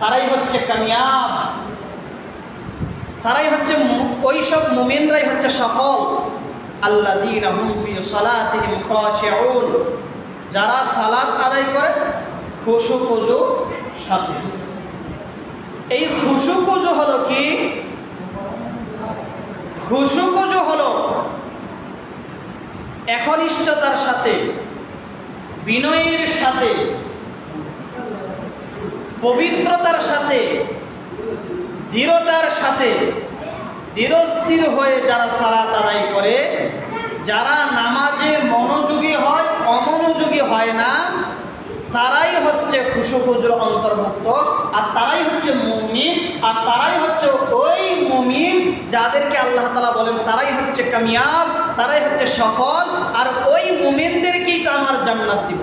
তারাই হচ্ছে কামিয়াব, তারাই হচ্ছে ওইসব মুমিনরাই হচ্ছে সফল। আল্লাযীনা হুম ফি সালাতিহিম খাশিউন, যারা সালাত আদায় করে খুশু খুজু সাথে। এই খুশু খুজু হলো কি? খুশু খুজু হলো একনিষ্ঠতার সাথে, বিনয়ের সাথে, পবিত্রতার সাথে, দৃঢ়তার সাথে, দৃঢ়স্থির হয়ে যারা সালাত আদায় করে, যারা নামাজে মনোযোগী হয়, অমনোযোগী হয় না, তারাই হচ্ছে খুশু খুজুর অন্তর্ভুক্ত। আর তারাই হচ্ছে মুমিন, আর তারাই হচ্ছে ওই মুমিন যাদেরকে আল্লাহ তাআলা বলেন তারাই হচ্ছে কামিয়াব, তারাই হচ্ছে সফল। আর ওই মুমিনদেরকেই তো আমার জান্নাত দিব।